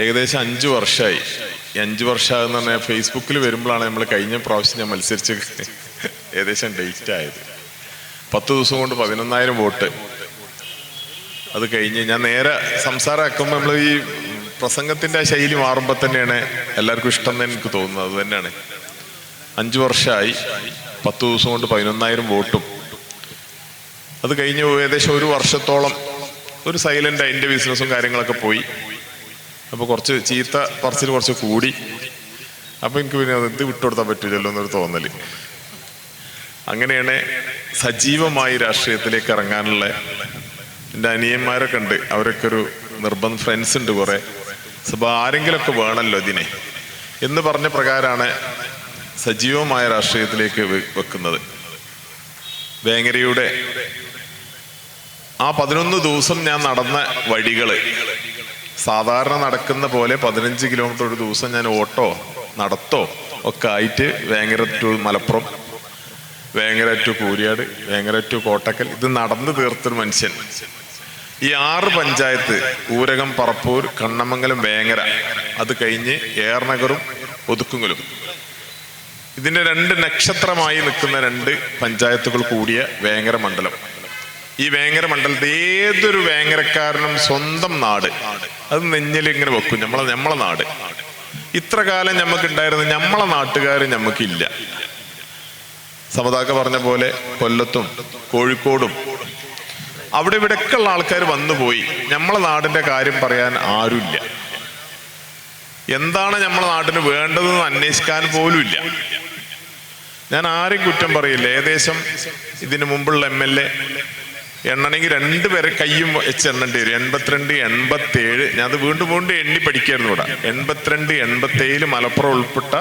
ഏകദേശം 5 വർഷമായി. ഈ 5 വർഷമാകുന്ന പറഞ്ഞാൽ ഫേസ്ബുക്കിൽ വരുമ്പോഴാണ് നമ്മൾ കഴിഞ്ഞ പ്രാവശ്യം ഞാൻ മത്സരിച്ച് ഏകദേശം ഡേറ്റ് ആയത്. 10 ദിവസം കൊണ്ട് 11,000 വോട്ട്. അത് കഴിഞ്ഞ് ഞാൻ നേരെ സംസാരമാക്കുമ്പോൾ നമ്മൾ ഈ പ്രസംഗത്തിൻ്റെ ആ ശൈലി മാറുമ്പോൾ തന്നെയാണ് എല്ലാവർക്കും ഇഷ്ടം എന്ന് എനിക്ക് തോന്നുന്നത്. അത് തന്നെയാണ്. 5 വർഷമായി, 10 ദിവസം കൊണ്ട് 11,000 വോട്ടും. അത് കഴിഞ്ഞ് ഏകദേശം 1 വർഷത്തോളം ഒരു സൈലൻ്റ് അതിൻ്റെ ബിസിനസ്സും കാര്യങ്ങളൊക്കെ പോയി. അപ്പോൾ കുറച്ച് ചീത്ത പറച്ചിൽ കുറച്ച് കൂടി. അപ്പോൾ എനിക്ക് പിന്നെ ഇത് വിട്ടുകൊടുത്താൻ പറ്റില്ലല്ലോ എന്നൊരു തോന്നൽ. അങ്ങനെയാണ് സജീവമായി രാഷ്ട്രീയത്തിലേക്ക് ഇറങ്ങാനുള്ള എൻ്റെ അനിയന്മാരൊക്കെ ഉണ്ട്. അവരൊക്കെ ഒരു നിർബന്ധ ഫ്രണ്ട്സ് ഉണ്ട് കുറേ. അപ്പോൾ ആരെങ്കിലുമൊക്കെ വേണമല്ലോ ഇതിനെ എന്ന് പറഞ്ഞ പ്രകാരമാണ് സജീവമായ രാഷ്ട്രീയത്തിലേക്ക് വെക്കുന്നത്. വേങ്ങരയുടെ ആ 11 ദിവസം ഞാൻ നടന്ന വഴികൾ സാധാരണ നടക്കുന്ന പോലെ 15 കിലോമീറ്റർ ഒരു ദിവസം ഞാൻ ഓട്ടോ നടത്തോ ഒക്കെ ആയിട്ട് Vengara to Malappuram, Vengara to Kooriyad, Vengara to Kottakkal ഇത് നടന്നു തീർത്തൊരു മനുഷ്യൻ. ഈ 6 പഞ്ചായത്ത് ഊരകം, പറപ്പൂർ, കണ്ണമംഗലം, വേങ്ങര, അത് കഴിഞ്ഞ് ഏറനഗറും ഒതുക്കുങ്ങലും, ഇതിൻ്റെ 2 നക്ഷത്രമായി നിൽക്കുന്ന 2 പഞ്ചായത്തുകൾ കൂടിയ വേങ്ങര മണ്ഡലം. ഈ വേങ്ങര മണ്ഡലത്തിൽ ഏതൊരു വേങ്ങരക്കാരനും സ്വന്തം നാട് അത് നെഞ്ഞിൽ ഇങ്ങനെ വെക്കും. നമ്മളെ നാട്. ഇത്ര കാലം നമുക്കുണ്ടായിരുന്ന നമ്മളെ നാട്ടുകാർ നമുക്കില്ല. സമതാക്ക പറഞ്ഞ പോലെ കൊല്ലത്തും കോഴിക്കോടും അവിടെ ഇവിടെയൊക്കെ ഉള്ള ആൾക്കാർ വന്നുപോയി. നമ്മളെ നാടിൻ്റെ കാര്യം പറയാൻ ആരുമില്ല. എന്താണ് നമ്മളെ നാട്ടിന് വേണ്ടതെന്ന് അന്വേഷിക്കാൻ പോലും ഇല്ല. ഞാൻ ആരും കുറ്റം പറയില്ല. ഏകദേശം ഇതിനു മുമ്പുള്ള MLA എണ്ണണമെങ്കിൽ 2 പേരെ കയ്യും വെച്ച് എണ്ണേണ്ടി വരും. 82, 87. ഞാൻ അത് വീണ്ടും എണ്ണി പഠിക്കായിരുന്നു ഇവിടെ. 82, 87 മലപ്പുറം ഉൾപ്പെട്ട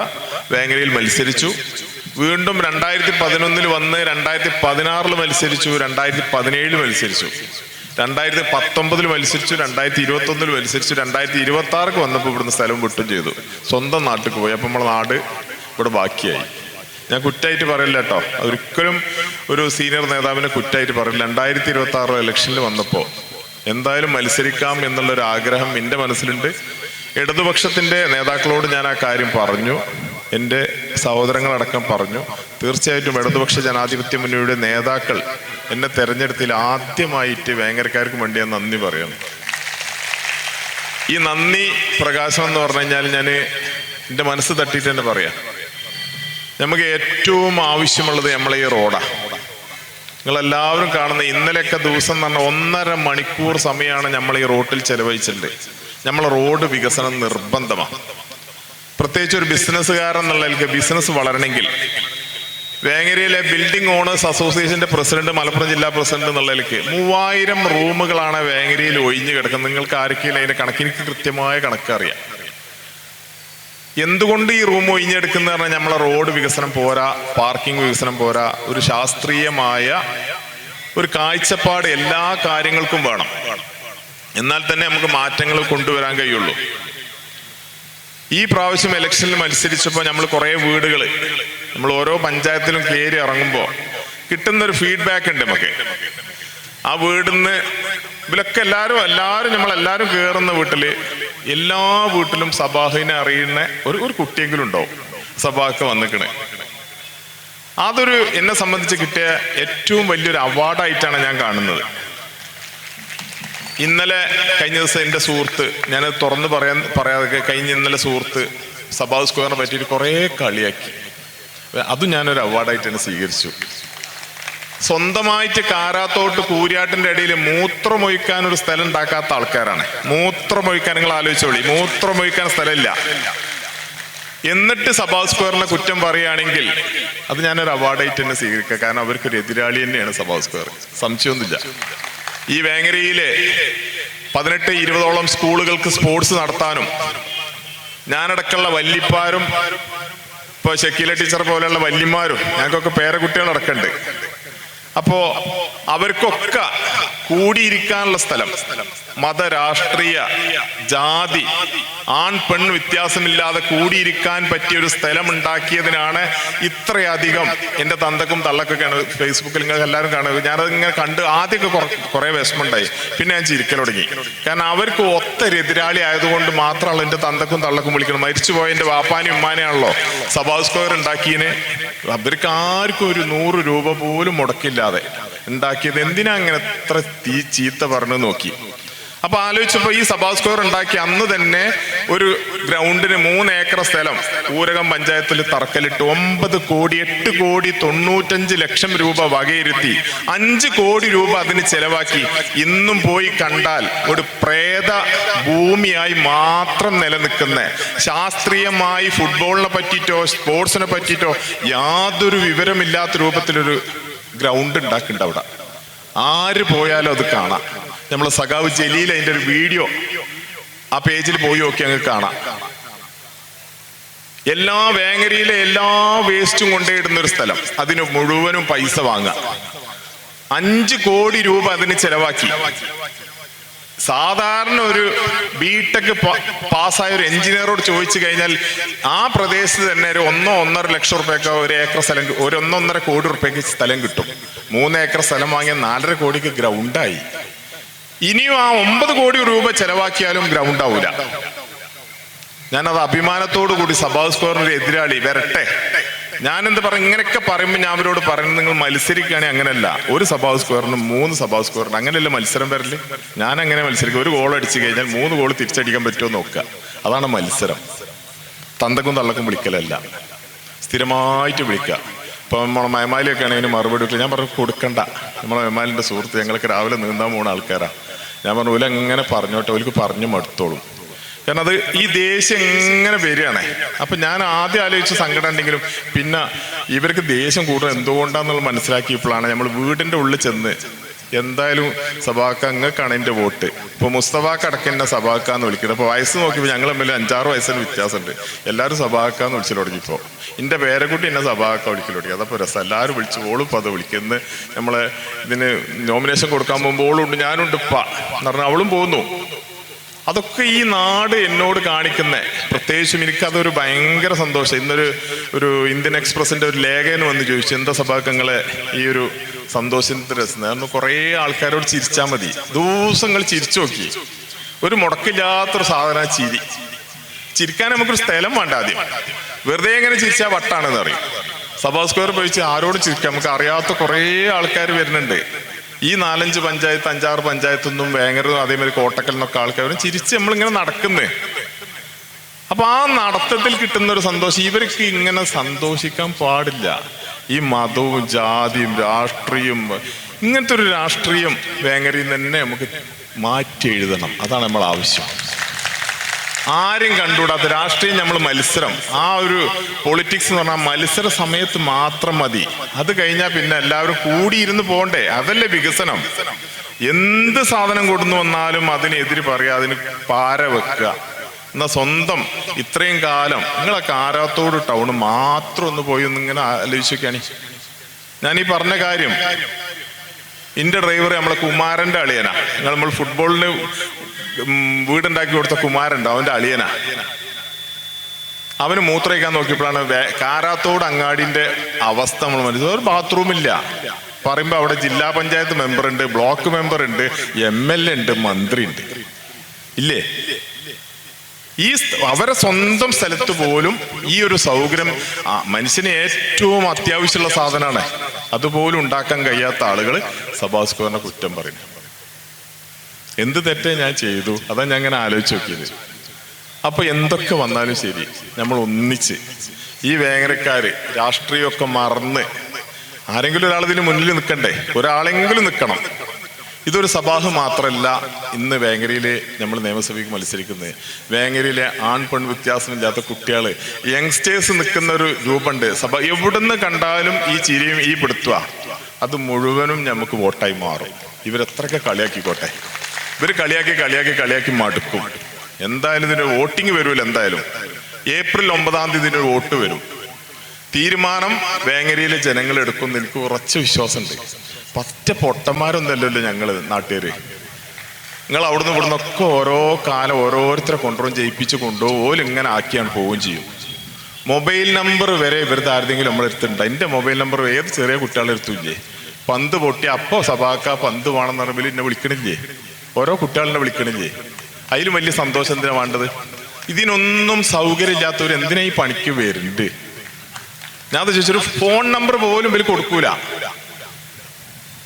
വേങ്ങരയിൽ മത്സരിച്ചു. വീണ്ടും 2011 വന്ന് 2016 മത്സരിച്ചു, 2017 മത്സരിച്ചു, 2019 മത്സരിച്ചു, 2021 മത്സരിച്ചു, 2026 വന്നപ്പോൾ ഇവിടുന്ന് സ്ഥലം വിട്ടും ചെയ്തു. സ്വന്തം നാട്ടിൽ പോയി. അപ്പം നമ്മളെ നാട് ഇവിടെ ബാക്കിയായി. ഞാൻ കുറ്റായിട്ട് പറയില്ല കേട്ടോ, ഒരിക്കലും ഒരു സീനിയർ നേതാവിനെ കുറ്റായിട്ട് പറയില്ല. 2026 ഇലക്ഷനിൽ വന്നപ്പോൾ എന്തായാലും മത്സരിക്കാം എന്നുള്ളൊരു ആഗ്രഹം എൻ്റെ മനസ്സിലുണ്ട്. ഇടതുപക്ഷത്തിൻ്റെ നേതാക്കളോട് ഞാൻ ആ കാര്യം പറഞ്ഞു, എൻ്റെ സഹോദരങ്ങളടക്കം പറഞ്ഞു. തീർച്ചയായിട്ടും ഇടതുപക്ഷ ജനാധിപത്യ മുന്നണിയുടെ നേതാക്കൾ എന്നെ തെരഞ്ഞെടുത്തിൽ ആദ്യമായിട്ട് വേങ്ങരക്കാർക്ക് വേണ്ടി ഞാൻ നന്ദി പറയണം. ഈ നന്ദി പ്രകാശനം എന്ന് പറഞ്ഞു കഴിഞ്ഞാൽ ഞാൻ എൻ്റെ മനസ്സ് തട്ടിയിട്ട് തന്നെ പറയാം. നമുക്ക് ഏറ്റവും ആവശ്യമുള്ളത് നമ്മളെ ഈ റോഡാണ്. നിങ്ങളെല്ലാവരും കാണുന്ന ഇന്നലെയൊക്കെ ദിവസം എന്ന് പറഞ്ഞാൽ 1.5 മണിക്കൂർ സമയമാണ് നമ്മൾ ഈ റോട്ടിൽ ചെലവഴിച്ചിട്ടുണ്ട്. നമ്മളെ റോഡ് വികസനം നിർബന്ധമാണ്. പ്രത്യേകിച്ച് ഒരു ബിസിനസ്സുകാരൻ എന്നുള്ളതിലേക്ക് ബിസിനസ് വളരണമെങ്കിൽ വേങ്ങരയിലെ ബിൽഡിംഗ് ഓണേഴ്സ് അസോസിയേഷന്റെ പ്രസിഡന്റ്, മലപ്പുറം ജില്ലാ പ്രസിഡന്റ് എന്നുള്ളതിലേക്ക് 3000 റൂമുകളാണ് വേങ്ങരയിൽ ഒഴിഞ്ഞു കിടക്കുന്നത്. നിങ്ങൾക്ക് ആർക്കെങ്കിലും അതിന്റെ കണക്ക്, എനിക്ക് കൃത്യമായ കണക്കറിയാം. എന്തുകൊണ്ട് ഈ റൂം ഒഴിഞ്ഞെടുക്കുന്ന പറഞ്ഞാൽ നമ്മളെ റോഡ് വികസനം പോരാ, പാർക്കിംഗ് വികസനം പോരാ, ഒരു ശാസ്ത്രീയമായ ഒരു കാഴ്ചപ്പാട് എല്ലാ കാര്യങ്ങൾക്കും വേണം. എന്നാൽ തന്നെ നമുക്ക് മാറ്റങ്ങൾ കൊണ്ടുവരാൻ കഴിയുള്ളൂ. ഈ പ്രാവശ്യം ഇലക്ഷനിൽ മത്സരിച്ചപ്പോൾ നമ്മൾ കുറേ വീടുകൾ നമ്മൾ ഓരോ പഞ്ചായത്തിലും കയറി ഇറങ്ങുമ്പോൾ കിട്ടുന്നൊരു ഫീഡ്ബാക്ക് ഉണ്ട് നമുക്ക്. ആ വീടിന്ന് ഇവരൊക്കെ എല്ലാവരും നമ്മളെല്ലാവരും കയറുന്ന വീട്ടില് എല്ലാ വീട്ടിലും സബാഹിനെ അറിയുന്ന ഒരു കുട്ടിയെങ്കിലും ഉണ്ടാവും. സബാഹ് വന്നിക്കണേ. അതൊരു എന്നെ സംബന്ധിച്ച് കിട്ടിയ ഏറ്റവും വലിയൊരു അവാർഡായിട്ടാണ് ഞാൻ കാണുന്നത്. ഇന്നലെ കഴിഞ്ഞ ദിവസം എൻ്റെ സുഹൃത്ത്, ഞാൻ തുറന്ന് പറയാതെ ഇന്നലെ സുഹൃത്ത് സബാഹ് സ്ക്വയറിനെ പറ്റിയിട്ട് കുറേ കളിയാക്കി. അതും ഞാനൊരു അവാർഡായിട്ട് തന്നെ സ്വീകരിച്ചു. സ്വന്തമായിട്ട് കാരാത്തോട്ട് കൂരിയാട്ടിന്റെ ഇടയിൽ മൂത്രമൊഴിക്കാൻ ഒരു സ്ഥലം ഉണ്ടാക്കാത്ത ആൾക്കാരാണ്. മൂത്രമൊഴിക്കാൻ, നിങ്ങൾ ആലോചിച്ചോളി, മൂത്രമൊഴിക്കാൻ സ്ഥലമില്ല. എന്നിട്ട് സബാഹ് സ്ക്വയറിനെ കുറ്റം പറയുകയാണെങ്കിൽ അത് ഞാനൊരു അവാർഡായിട്ട് തന്നെ സ്വീകരിക്കുക. കാരണം അവർക്കൊരു എതിരാളി തന്നെയാണ് സബാഹ് സ്ക്വയർ, സംശയമൊന്നുമില്ല. ഈ വേങ്ങരയിലെ 18-20ഓളം സ്കൂളുകൾക്ക് സ്പോർട്സ് നടത്താനും ഞാനടക്കമുള്ള വല്യപ്പാരും ഇപ്പൊ ഷക്കീല ടീച്ചർ പോലെയുള്ള വല്യമാരും ഞങ്ങൾക്കൊക്കെ പേരക്കുട്ടികളടക്കമുണ്ട്. അപ്പോ അവർക്കൊക്കെ കൂടിയിരിക്കാനുള്ള സ്ഥലം, മത, രാഷ്ട്രീയ, ജാതി, ആൺ പെൺ വ്യത്യാസമില്ലാതെ കൂടിയിരിക്കാൻ പറ്റിയ ഒരു സ്ഥലം ഉണ്ടാക്കിയതിനാണ് ഇത്രയധികം. എൻ്റെ തന്തക്കും തള്ളക്കൊക്കെയാണ് ഫേസ്ബുക്കിൽ നിങ്ങൾക്ക് എല്ലാവരും കാണുക. ഞാനത് ഇങ്ങനെ കണ്ട് ആദ്യമൊക്കെ കുറെ വിഷമമുണ്ടായി, പിന്നെ ഞാൻ ചിരിക്കൽ തുടങ്ങി. കാരണം അവർക്ക് ഒത്തൊരു എതിരാളി ആയതുകൊണ്ട് മാത്രമല്ല എൻ്റെ തന്തക്കും തള്ളക്കും വിളിക്കണം. മരിച്ചുപോയ എൻ്റെ വാപ്പാനും ഉമ്മാനെയാണല്ലോ സഭാ സ്ക്വയർ ഉണ്ടാക്കിയതിന്. അവർക്ക് ആർക്കും ഒരു 100 രൂപ പോലും മുടക്കില്ലാതെ ഉണ്ടാക്കിയത്. എന്തിനാ അങ്ങനെ എത്ര ചീത്ത പറഞ്ഞു നോക്കി. അപ്പൊ ആലോചിച്ചപ്പോ ഈ സഭാ സ്ക്വയർ ഉണ്ടാക്കി അന്ന് തന്നെ ഒരു ഗ്രൗണ്ടിന് 3 ഏക്കർ സ്ഥലം ഊരകം പഞ്ചായത്തിൽ തറക്കല്ലിട്ട് 9 കോടി 8 കോടി 95 ലക്ഷം രൂപ വകയിരുത്തി 5 കോടി രൂപ അതിന് ചെലവാക്കി. ഇന്നും പോയി കണ്ടാൽ ഒരു പ്രേത ഭൂമിയായി മാത്രം നിലനിൽക്കുന്ന, ശാസ്ത്രീയമായി ഫുട്ബോളിനെ പറ്റിയിട്ടോ സ്പോർട്സിനെ പറ്റിയിട്ടോ യാതൊരു വിവരമില്ലാത്ത രൂപത്തിലൊരു ഗ്രൗണ്ട് ഉണ്ടാക്കുന്നുണ്ട് അവിടെ. ആര് പോയാലും അത് കാണാം. നമ്മളെ സഖാവ് ജലീൽ അതിന്റെ ഒരു വീഡിയോ ആ പേജിൽ പോയി നോക്കി അങ്ങ് കാണാം. എല്ലാ വേങ്ങരയിലെ എല്ലാ വേസ്റ്റും കൊണ്ടുപോയിടുന്ന ഒരു സ്ഥലം, അതിന് മുഴുവനും പൈസ വാങ്ങുക. 5 കോടി രൂപ അതിന് ചെലവാക്കി. സാധാരണ ഒരു ബിടെക് പാസ്സായ ഒരു എഞ്ചിനീയറോട് ചോദിച്ചു കഴിഞ്ഞാൽ ആ പ്രദേശത്ത് തന്നെ ഒരു 1-1.5 ലക്ഷം റുപ്യക്ക് ഒരു ഏക്കർ സ്ഥലം, 1-1.5 കോടി റുപ്യക്ക് സ്ഥലം കിട്ടും. 3 ഏക്കർ സ്ഥലം വാങ്ങിയ 4.5 കോടിക്ക് ഗ്രൗണ്ടായി. ഇനിയും ആ 9 കോടി രൂപ ചെലവാക്കിയാലും ഗ്രൗണ്ട് ആവൂല. ഞാനത് അഭിമാനത്തോടു കൂടി സഭാ സ്ക്വയറിന്റെ എതിരാളി വരട്ടെ. ഞാനെന്ത് പറയും, ഇങ്ങനെയൊക്കെ പറയുമ്പോൾ ഞാൻ അവരോട് പറയുന്നത്, നിങ്ങൾ മത്സരിക്കുകയാണെങ്കിൽ അങ്ങനെയല്ല. ഒരു സഭാ സ്ക്വയറിനും 3 സഭാ സ്ക്വയറിന് അങ്ങനെയല്ല മത്സരം വരല്. ഞാൻ അങ്ങനെ മത്സരിക്കും. ഒരു ഗോൾ അടിച്ചു കഴിഞ്ഞാൽ 3 ഗോൾ തിരിച്ചടിക്കാൻ പറ്റുമോ നോക്കുക. അതാണ് മത്സരം. തന്തക്കും തള്ളക്കും വിളിക്കലല്ല, സ്ഥിരമായിട്ട് വിളിക്കുക. ഇപ്പൊ നമ്മളെ മേമാലിയൊക്കെ ആണെങ്കിൽ മറുപടി വിളിക്കുക. ഞാൻ പറഞ്ഞു കൊടുക്കണ്ട, നമ്മളെ മേമാലിന്റെ സുഹൃത്ത്, ഞങ്ങൾക്ക് രാവിലെ നീന്താൻ പോകുന്ന ആൾക്കാരാ. ഞാൻ പറഞ്ഞു ഓല് എങ്ങനെ പറഞ്ഞോട്ടെ, ഓൽക്ക് പറഞ്ഞു മടുത്തോളും. കാരണം അത് ഈ ദേഷ്യം എങ്ങനെ വരികയാണേ. അപ്പൊ ഞാൻ ആദ്യം ആലോചിച്ച് സങ്കടം ഉണ്ടെങ്കിലും പിന്നെ ഇവർക്ക് ദേഷ്യം കൂടുതൽ എന്തുകൊണ്ടാന്നുള്ളത് മനസ്സിലാക്കിയപ്പോഴാണ് നമ്മൾ വീടിന്റെ ഉള്ളിൽ ചെന്ന് എന്തായാലും സഭാക്ക അങ്ങക്കാണ് എൻ്റെ വോട്ട്. ഇപ്പൊ മുസ്തഫാക്ക് അടക്കം എന്നെ സഭാക്കാന്ന് വിളിക്കുന്നത്. അപ്പൊ വയസ്സ് നോക്കിയപ്പോൾ ഞങ്ങൾ തമ്മിൽ 5-6 വയസ്സിന് വ്യത്യാസമുണ്ട്. എല്ലാവരും സഭാക്കാന്ന് വിളിച്ചു തുടങ്ങിയപ്പോ എൻ്റെ പേരക്കുട്ടി എന്നെ സഭാക്ക വിളിക്കൽ തുടങ്ങി. അതപ്പോൾ രസം, എല്ലാവരും വിളിച്ചു. ഓളും ഇപ്പം അത് വിളിക്കുന്നത്. നമ്മളെ ഇതിന് നോമിനേഷൻ കൊടുക്കാൻ പോകുമ്പോൾ ഓളുണ്ട്, ഞാനുണ്ട് ഇപ്പ എന്ന് പറഞ്ഞാൽ അവളും പോകുന്നു. അതൊക്കെ ഈ നാട് എന്നോട് കാണിക്കുന്ന, പ്രത്യേകിച്ചും എനിക്കതൊരു ഭയങ്കര സന്തോഷം. ഇന്നൊരു ഇന്ത്യൻ എക്സ്പ്രസിന്റെ ഒരു ലേഖകൻ വന്ന് ചോദിച്ചു, എന്താ സഭാക്കങ്ങളെ ഈ ഒരു സന്തോഷത്തിന്റെ രസം. അന്ന് കുറേ ആൾക്കാരോട് ചിരിച്ചാൽ മതി. ദിവസങ്ങൾ ചിരിച്ചു നോക്കി. ഒരു മുടക്കില്ലാത്തൊരു സാധന ചിരി. ചിരിക്കാൻ നമുക്കൊരു സ്ഥലം വേണ്ട. ആദ്യം വെറുതെ എങ്ങനെ ചിരിച്ചാൽ വട്ടാണെന്ന് അറിയും. സഭാ സ്ക്വയർ പോയിച്ച് ആരോട് ചിരിക്കാം. നമുക്ക് അറിയാത്ത കുറേ ആൾക്കാർ വരുന്നുണ്ട്. ഈ 4-5 പഞ്ചായത്ത് 5-6 പഞ്ചായത്തൊന്നും വേങ്ങര അതേമാതിരി കോട്ടക്കൽ നിന്നൊക്കെ ആൾക്കാരും ചിരിച്ച് നമ്മളിങ്ങനെ നടക്കുന്നേ. അപ്പൊ ആ നടത്തത്തിൽ കിട്ടുന്ന ഒരു സന്തോഷം ഇവർക്ക് ഇങ്ങനെ സന്തോഷിക്കാൻ പാടില്ല. ഈ മതവും ജാതിയും രാഷ്ട്രീയം, ഇങ്ങനത്തെ ഒരു രാഷ്ട്രീയം വേങ്ങരയിൽ തന്നെ നമുക്ക് മാറ്റി എഴുതണം. അതാണ് നമ്മൾ ആവശ്യം. ആരും കണ്ടുകൂടാത്ത രാഷ്ട്രീയം, നമ്മൾ മത്സരം, ആ ഒരു പൊളിറ്റിക്സ് എന്ന് പറഞ്ഞാൽ മത്സര സമയത്ത് മാത്രം മതി. അത് കഴിഞ്ഞാൽ പിന്നെ എല്ലാവരും കൂടിയിരുന്ന് പോണ്ടേ. അതല്ലേ വികസനം. എന്ത് സാധനം കൊണ്ടു വന്നാലും അതിനെതിര് പറയുക, അതിന് പാര വെക്കുക. എന്നാ സ്വന്തം ഇത്രയും കാലം നിങ്ങളൊക്കെ ആരാത്തോട് ടൗണ് മാത്രം ഒന്ന് പോയി ഒന്നിങ്ങനെ ആലോചിക്കുകയാണ്. ഞാൻ ഈ പറഞ്ഞ കാര്യം, എന്റെ ഡ്രൈവർ നമ്മളെ കുമാരന്റെ അളിയനാ. നമ്മൾ ഫുട്ബോളിന് വീടുണ്ടാക്കി കൊടുത്ത കുമാരുണ്ട്, അവന്റെ അളിയനാ. അവന് മൂത്രയിക്കാൻ നോക്കിയപ്പോഴാണ് കാരാത്തോട് അങ്ങാടിന്റെ അവസ്ഥ നമ്മൾ മനസ്സിലായത്. ഒരു ബാത്റൂമില്ല. പറയുമ്പോ അവിടെ ജില്ലാ പഞ്ചായത്ത് മെമ്പർ ഉണ്ട്, ബ്ലോക്ക് മെമ്പർ ഉണ്ട്, MLA ഉണ്ട്, മന്ത്രി ഉണ്ട്. ഇല്ലേ? ഈ അവരെ സ്വന്തം സ്ഥലത്ത് പോലും ഈ ഒരു സൗകര്യം മനുഷ്യന് ഏറ്റവും അത്യാവശ്യമുള്ള സാധനമാണ്. അതുപോലും ഉണ്ടാക്കാൻ കഴിയാത്ത ആളുകൾ സഭാ സ്ക്വയറിനെ കുറ്റം പറയുന്നു. എന്ത് തെറ്റേ ഞാൻ ചെയ്തു? അതാ ഞാൻ അങ്ങനെ ആലോചിച്ച് നോക്കിയത്. അപ്പൊ എന്തൊക്കെ വന്നാലും ശരി, നമ്മൾ ഒന്നിച്ച് ഈ വേങ്ങരക്കാര് രാഷ്ട്രീയമൊക്കെ മറന്ന് ആരെങ്കിലും ഒരാൾ ഇതിന് മുന്നിൽ നിൽക്കണ്ടേ? ഒരാളെങ്കിലും നിൽക്കണം. ഇതൊരു സഭാഹ് മാത്രമല്ല. ഇന്ന് വേങ്ങരയിലെ നമ്മൾ നിയമസഭയ്ക്ക് മത്സരിക്കുന്നത്, വേങ്ങരയിലെ ആൺ പെൺ വ്യത്യാസമില്ലാത്ത കുട്ടികൾ, യങ്സ്റ്റേഴ്സ് നിൽക്കുന്ന ഒരു രൂപമുണ്ട്. സഭ എവിടുന്ന് കണ്ടാലും ഈ ചിരിയും ഈ പിടുത്തുക, അത് മുഴുവനും നമുക്ക് വോട്ടായി മാറും. ഇവരെത്രയൊക്കെ കളിയാക്കിക്കോട്ടെ. ഇവർ കളിയാക്കി മടുക്കും. എന്തായാലും ഇതിന് വോട്ടിങ് വരുമല്ലോ. എന്തായാലും ഏപ്രിൽ 9-ാം തീയതി ഇതിന് വോട്ട് വരും. തീരുമാനം വേങ്ങരയിലെ ജനങ്ങൾ എടുക്കുമെന്ന് എനിക്ക് ഉറച്ച വിശ്വാസമുണ്ട്. പറ്റ പൊട്ടന്മാരൊന്നല്ലല്ലോ ഞങ്ങള് നാട്ടുകാര്. നിങ്ങൾ അവിടുന്ന് ഇവിടുന്നൊക്കെ ഓരോ കാലം ഓരോരുത്തരെ കൊണ്ടുപോകും ചെയ്യിപ്പിച്ച് കൊണ്ടുപോലും ഇങ്ങനെ ആക്കിയാണ് പോവുകയും ചെയ്യും. മൊബൈൽ നമ്പർ വരെ ഇവരുടെ ആരുടെങ്കിലും നമ്മൾ എടുത്തിട്ടുണ്ട്. എൻ്റെ മൊബൈൽ നമ്പർ ഏത് ചെറിയ കുട്ടികളെ എടുത്തില്ലേ? പന്ത് പൊട്ടി അപ്പോൾ സഭാക്ക പന്ത് വേണമെന്ന് പറയുമ്പോൾ എന്നെ വിളിക്കണില്ലേ? ഓരോ കുട്ടികളെ വിളിക്കണില്ലേ? അതിലും വലിയ സന്തോഷം എന്തിനാ വേണ്ടത്? ഇതിനൊന്നും സൗകര്യമില്ലാത്തവർ എന്തിനാ ഈ പണിക്ക് വരുന്നുണ്ട്? ഞാൻ അത് ചോദിച്ചൊരു ഫോൺ നമ്പർ പോലും ഇവർ കൊടുക്കൂല.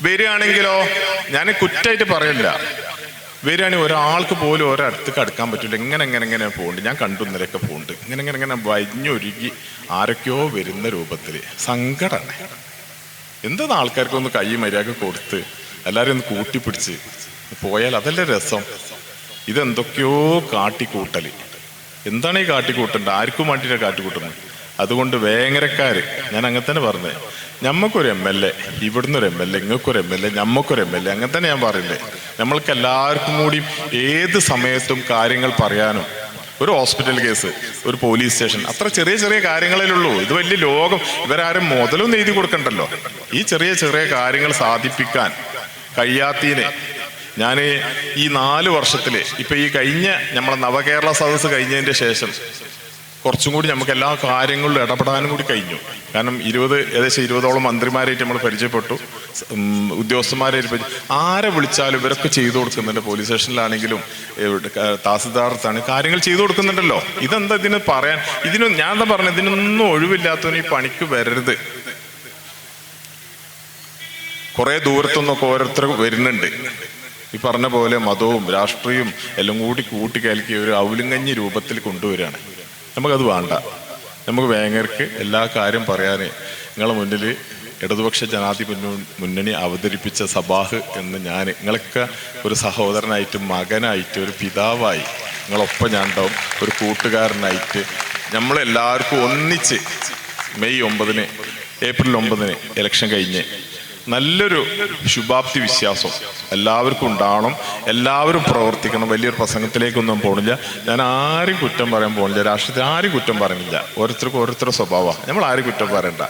വരികയാണെങ്കിലോ, ഞാൻ കുറ്റമായിട്ട് പറയില്ല, വരികയാണെങ്കിൽ ഒരാൾക്ക് പോലും ഒരടുത്തേക്ക് അടുക്കാൻ പറ്റില്ല. എങ്ങനെ പോകുന്നുണ്ട്. ഞാൻ കണ്ടു ഇന്നലെയൊക്കെ പോകുന്നുണ്ട്. ഇങ്ങനെ വൈഞ്ഞൊരുക്കി ആരൊക്കെയോ വരുന്ന രൂപത്തിൽ സങ്കടമാണ്. എന്തെന്ന് ആൾക്കാർക്കൊന്ന് കൈ മര്യാദ കൊടുത്ത് എല്ലാവരും ഒന്ന് കൂട്ടിപ്പിടിച്ച് പോയാൽ അതല്ലേ രസം. ഇതെന്തൊക്കെയോ കാട്ടിക്കൂട്ടൽ. എന്താണ് ഈ കാട്ടിക്കൂട്ടേണ്ടത്? ആർക്കും വേണ്ടിയിട്ടാണ് കാട്ടിക്കൂട്ടുന്നത്. അതുകൊണ്ട് വേങ്ങരക്കാർ, ഞാൻ അങ്ങനെ തന്നെ പറഞ്ഞത്, ഞമ്മക്കൊരു MLA, ഇവിടുന്ന് ഒരു MLA, ഇങ്ങൾക്കൊരു MLA, ഞമ്മക്കൊരു MLA, അങ്ങനെ തന്നെ ഞാൻ പറയില്ലേ. നമ്മൾക്ക് എല്ലാവർക്കും കൂടി ഏത് സമയത്തും കാര്യങ്ങൾ പറയാനും, ഒരു ഹോസ്പിറ്റൽ കേസ്, ഒരു പോലീസ് സ്റ്റേഷൻ, അത്ര ചെറിയ ചെറിയ കാര്യങ്ങളിലുള്ളൂ. ഇത് വലിയ ലോകം. ഇവരാരും മുതലൊന്നും എഴുതി കൊടുക്കണ്ടല്ലോ. ഈ ചെറിയ ചെറിയ കാര്യങ്ങൾ സാധിപ്പിക്കാൻ കഴിയാത്തതിന് ഞാൻ ഈ 4 വർഷത്തില് ഇപ്പൊ ഈ കഴിഞ്ഞ നമ്മളെ നവകേരള സദസ്സ് കഴിഞ്ഞതിന്റെ ശേഷം കുറച്ചും കൂടി നമുക്ക് എല്ലാ കാര്യങ്ങളിലും ഇടപെടാനും കൂടി കഴിഞ്ഞു. കാരണം ഏകദേശം 20ഓളം മന്ത്രിമാരായിട്ട് നമ്മൾ പരിചയപ്പെട്ടു, ഉദ്യോഗസ്ഥന്മാരായിട്ട് ആരെ വിളിച്ചാലും ഇവരൊക്കെ ചെയ്തു കൊടുക്കുന്നുണ്ട്. പോലീസ് സ്റ്റേഷനിലാണെങ്കിലും തഹസിൽദാർക്കാണ് കാര്യങ്ങൾ ചെയ്തു കൊടുക്കുന്നുണ്ടല്ലോ. ഇതെന്താ ഇതിന് പറയാൻ? ഞാൻ എന്താ പറഞ്ഞത്, ഇതിനൊന്നും ഒഴിവില്ലാത്തവന് ഈ പണിക്ക് വരരുത്. കുറെ ദൂരത്തുനിന്നൊക്കെ ഓരോരുത്തർ വരുന്നുണ്ട്. ഈ പറഞ്ഞ പോലെ മതവും രാഷ്ട്രീയവും എല്ലാം കൂടി കൂട്ടിക്കലക്കി ഒരു ഔലിങ്ങഞ്ഞി രൂപത്തിൽ കൊണ്ടുവരികയാണ്. നമുക്കത് വേണ്ട. നമുക്ക് വേങ്ങർക്ക് എല്ലാ കാര്യം പറയാൻ നിങ്ങളെ മുന്നിൽ ഇടതുപക്ഷ ജനാധിപത്യ മുന്നണി അവതരിപ്പിച്ച സബാഹ് എന്ന് നിങ്ങളൊക്കെ ഒരു സഹോദരനായിട്ട്, മകനായിട്ട്, ഒരു പിതാവായി നിങ്ങളൊപ്പം ഞാൻ ഉണ്ടാവും, ഒരു കൂട്ടുകാരനായിട്ട് നമ്മളെല്ലാവർക്കും ഒന്നിച്ച് മെയ് 9-ന് ഏപ്രിൽ 9-ന് ഇലക്ഷൻ കഴിഞ്ഞ് നല്ലൊരു ശുഭാപ്തി വിശ്വാസം എല്ലാവർക്കും ഉണ്ടാവണം. എല്ലാവരും പ്രവർത്തിക്കണം. വലിയൊരു പ്രസംഗത്തിലേക്കൊന്നും പോണില്ല. ഞാൻ ആരും കുറ്റം പറയാൻ പോണില്ല. രാഷ്ട്രീയത്തിൽ ആരും കുറ്റം പറയുന്നില്ല. ഓരോരുത്തർക്കും ഓരോരുത്തരുടെ സ്വഭാവമാണ്. നമ്മൾ ആരും കുറ്റം പറയണ്ട.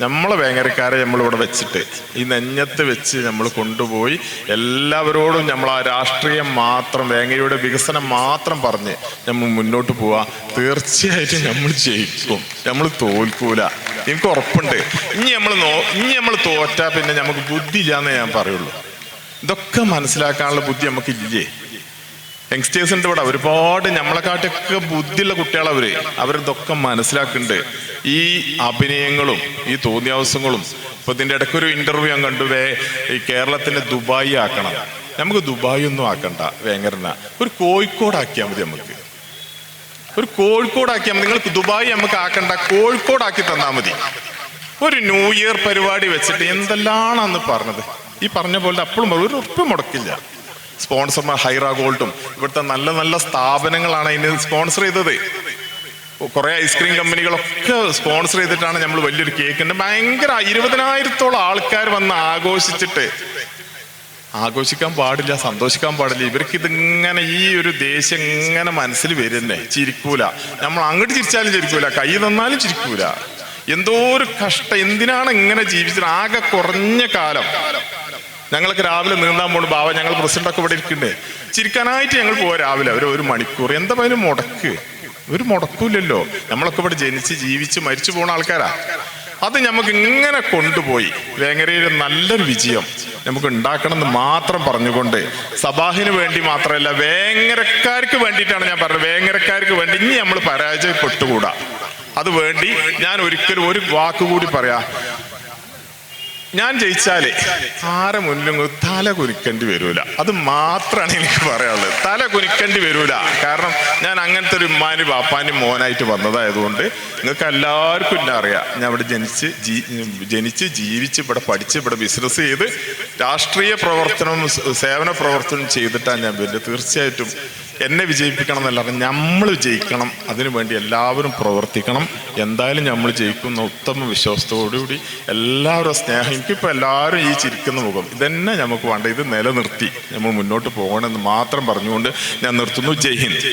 നമ്മളെ വേങ്ങരക്കാരെ നമ്മളിവിടെ വെച്ചിട്ട് ഈ നെഞ്ഞത്ത് വെച്ച് നമ്മൾ കൊണ്ടുപോയി എല്ലാവരോടും നമ്മൾ ആ രാഷ്ട്രീയം മാത്രം, വേങ്ങരയുടെ വികസനം മാത്രം പറഞ്ഞ് നമ്മൾ മുന്നോട്ട് പോവാ. തീർച്ചയായിട്ടും നമ്മൾ ജയിക്കും. നമ്മൾ തോൽക്കൂല. എനിക്ക് ഉറപ്പുണ്ട്. ഇനി നമ്മൾ തോറ്റാ പിന്നെ നമുക്ക് ബുദ്ധി ഇല്ലാന്നേ ഞാൻ പറയുള്ളൂ. ഇതൊക്കെ മനസ്സിലാക്കാനുള്ള ബുദ്ധി നമുക്ക് ഇല്ലേ? യങ്സ്റ്റേഴ്സ് ഉണ്ട് ഇവിടെ ഒരുപാട്, നമ്മളെക്കാട്ടൊക്കെ ബുദ്ധിയുള്ള കുട്ടികൾ. അവരിതൊക്കെ മനസ്സിലാക്കുന്നുണ്ട്. ഈ അഭിനയങ്ങളും ഈ തോന്നിയാവസങ്ങളും. ഇപ്പൊ ഇതിന്റെ ഇടയ്ക്കൊരു ഇന്റർവ്യൂ ഞാൻ കണ്ടു, ഈ കേരളത്തിന്റെ ദുബായി ആക്കണം. നമുക്ക് ദുബായി ഒന്നും ആക്കണ്ട. വേങ്ങരന ഒരു കോഴിക്കോടാക്കിയാൽ മതി. ഒരു കോഴിക്കോടാക്കിയാൽ മതി. നിങ്ങൾക്ക് ദുബായി നമുക്ക് ആക്കണ്ട, കോഴിക്കോടാക്കി തന്നാൽ മതി. ഒരു ന്യൂ ഇയർ പരിപാടി വെച്ചിട്ട് എന്തെല്ലാം അന്ന് പറഞ്ഞത്. ഈ പറഞ്ഞ പോലെ അപ്പോഴും ഒരു ഉറപ്പ് മുടക്കില്ല. സ്പോൺസർമാർ ഹൈറ ഗോൾഡും ഇവിടുത്തെ നല്ല നല്ല സ്ഥാപനങ്ങളാണ് അതിന് സ്പോൺസർ ചെയ്തത്. കുറെ ഐസ്ക്രീം കമ്പനികളൊക്കെ സ്പോൺസർ ചെയ്തിട്ടാണ് നമ്മൾ വലിയൊരു കേക്കിന്റെ ഭയങ്കര 20,000-ഓളം ആൾക്കാർ വന്ന് ആഘോഷിച്ചിട്ട്. ആഘോഷിക്കാൻ പാടില്ല, സന്തോഷിക്കാൻ പാടില്ല. ഇവർക്ക് ഇതിങ്ങനെ ഈ ഒരു ദേഷ്യം ഇങ്ങനെ മനസ്സിൽ വരുന്നേ. ചിരിക്കൂല. നമ്മൾ അങ്ങോട്ട് ചിരിച്ചാലും ചിരിക്കൂല, കൈ തന്നാലും ചിരിക്കൂല. എന്തോ ഒരു കഷ്ടം. എന്തിനാണ് ഇങ്ങനെ ജീവിച്ചത്? ആകെ കുറഞ്ഞ കാലം. ഞങ്ങൾക്ക് രാവിലെ നീന്താൻ പോണു ബാബ, ഞങ്ങൾ പ്രസിഡന്റൊക്കെ ഇവിടെ ഇരിക്കണ്ടേ, ചിരിക്കാനായിട്ട് ഞങ്ങൾ പോവാ രാവിലെ ഒരു മണിക്കൂർ. എന്താ അതിന് മുടക്ക്? ഒരു മുടക്കൂലല്ലോ. നമ്മളൊക്കെ ഇവിടെ ജനിച്ച് ജീവിച്ച് മരിച്ചു പോണ ആൾക്കാരാ. അത് നമുക്ക് ഇങ്ങനെ കൊണ്ടുപോയി വേങ്ങരയിൽ നല്ലൊരു വിജയം നമുക്ക് ഉണ്ടാക്കണം എന്ന് മാത്രം പറഞ്ഞുകൊണ്ട്, സബാഹിന് വേണ്ടി മാത്രമല്ല വേങ്ങരക്കാർക്ക് വേണ്ടിയിട്ടാണ് ഞാൻ പറഞ്ഞത്. വേങ്ങരക്കാർക്ക് വേണ്ടി ഇനി നമ്മൾ പരാജയപ്പെട്ടുകൂടാ. അത് വേണ്ടി ഞാൻ ഒരിക്കലും ഒരു വാക്കുകൂടി പറയാം. ഞാൻ ജയിച്ചാലേ ആരെ മുന്നിലും തല കുനിക്കേണ്ടി വരൂല. അത് മാത്രമാണ് എനിക്ക് പറയാനുള്ളത്. തല കുനിക്കേണ്ടി വരൂല. കാരണം ഞാൻ അങ്ങനത്തെ ഒരു ഉമ്മാനും ബാപ്പാനും മോനായിട്ട് വന്നതായതുകൊണ്ട് നിങ്ങൾക്ക് എല്ലാവർക്കും എന്നെ അറിയാം. ഞാൻ ഇവിടെ ജനിച്ച് ജീവിച്ച് ഇവിടെ പഠിച്ച് ഇവിടെ ബിസിനസ് ചെയ്ത് രാഷ്ട്രീയ പ്രവർത്തനവും സേവന പ്രവർത്തനവും ചെയ്തിട്ടാണ് ഞാൻ വരുന്നത്. തീർച്ചയായിട്ടും എന്നെ വിജയിപ്പിക്കണം എന്നല്ലാതെ നമ്മൾ ജയിക്കണം. അതിനുവേണ്ടി എല്ലാവരും പ്രവർത്തിക്കണം. എന്തായാലും നമ്മൾ ജയിക്കുന്ന ഉത്തമ വിശ്വാസത്തോടുകൂടി എല്ലാവരും സ്നേഹം. എനിക്കിപ്പോൾ എല്ലാവരും ഈ ചിരിക്കുന്ന മുഖം ഇതന്നെ നമുക്ക് വേണ്ട. ഇത് നിലനിർത്തി നമ്മൾ മുന്നോട്ട് പോകണമെന്ന് മാത്രം പറഞ്ഞുകൊണ്ട് ഞാൻ നിർത്തുന്നു. ജയ് ഹിന്ദ്.